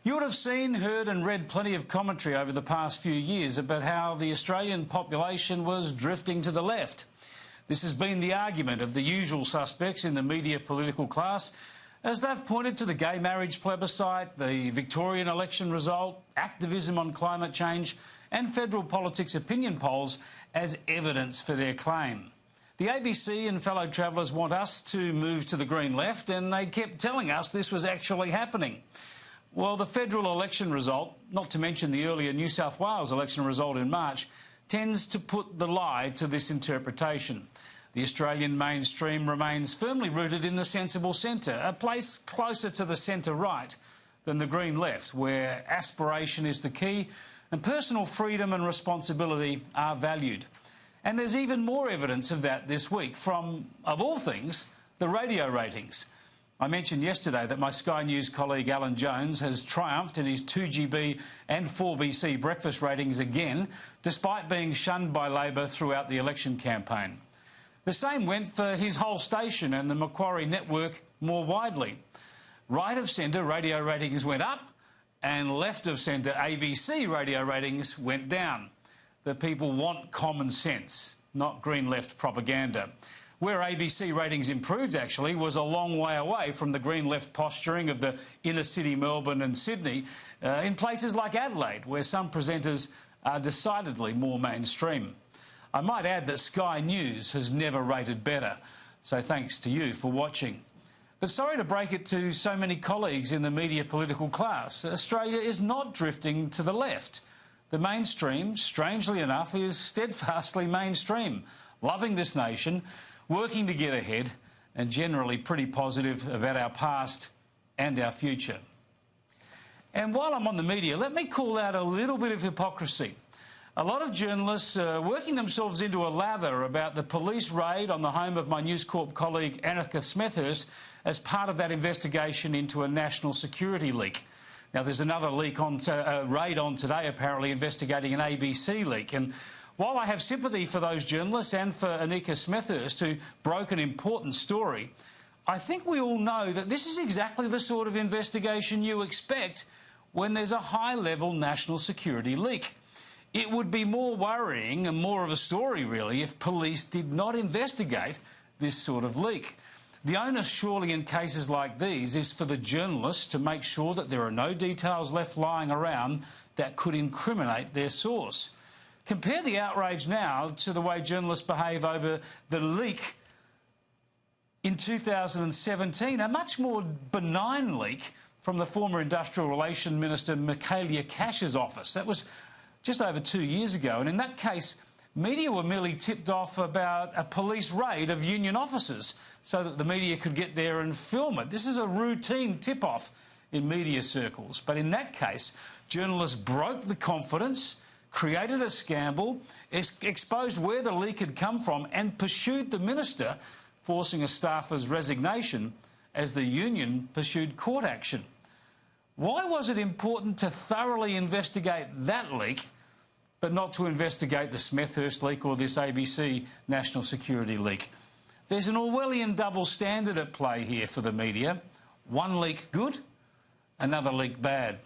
You would have seen, heard and read plenty of commentary over the past few years about how the Australian population was drifting to the left. This has been the argument of the usual suspects in the media political class, as they've pointed to the gay marriage plebiscite, the Victorian election result, activism on climate change and federal politics opinion polls as evidence for their claim. The ABC and fellow travellers want us to move to the green left, and they kept telling us this was actually happening. Well, the federal election result, not to mention the earlier New South Wales election result in March, tends to put the lie to this interpretation. The Australian mainstream remains firmly rooted in the sensible centre, a place closer to the centre-right than the green left, where aspiration is the key and personal freedom and responsibility are valued. And there's even more evidence of that this week from, of all things, the radio ratings. I mentioned yesterday that my Sky News colleague Alan Jones has triumphed in his 2GB and 4BC breakfast ratings again, despite being shunned by Labor throughout the election campaign. The same went for his whole station and the Macquarie network more widely. Right of centre radio ratings went up and left of centre ABC radio ratings went down. The people want common sense, not green left propaganda. Where ABC ratings improved, actually, was a long way away from the green left posturing of the inner city Melbourne and Sydney, in places like Adelaide, where some presenters are decidedly more mainstream. I might add that Sky News has never rated better, so thanks to you for watching. But sorry to break it to so many colleagues in the media political class, Australia is not drifting to the left. The mainstream, strangely enough, is steadfastly mainstream, loving this nation, working to get ahead and generally pretty positive about our past and our future. And while I'm on the media, let me call out a little bit of hypocrisy. A lot of journalists are working themselves into a lather about the police raid on the home of my News Corp colleague Annika Smethurst as part of that investigation into a national security leak. Now, there's another raid on today, apparently investigating an ABC leak. And while I have sympathy for those journalists and for Annika Smethurst, who broke an important story, I think we all know that this is exactly the sort of investigation you expect when there's a high-level national security leak. It would be more worrying and more of a story, really, if police did not investigate this sort of leak. The onus, surely, in cases like these is for the journalists to make sure that there are no details left lying around that could incriminate their source. Compare the outrage now to the way journalists behave over the leak in 2017, a much more benign leak from the former Industrial Relations Minister Michaelia Cash's office. That was just over 2 years ago, and in that case, media were merely tipped off about a police raid of union offices so that the media could get there and film it. This is a routine tip-off in media circles. But in that case, journalists broke the confidence, created a scandal, exposed where the leak had come from and pursued the minister, forcing a staffer's resignation as the union pursued court action. Why was it important to thoroughly investigate that leak but not to investigate the Smethurst leak or this ABC national security leak? There's an Orwellian double standard at play here for the media. One leak good, another leak bad.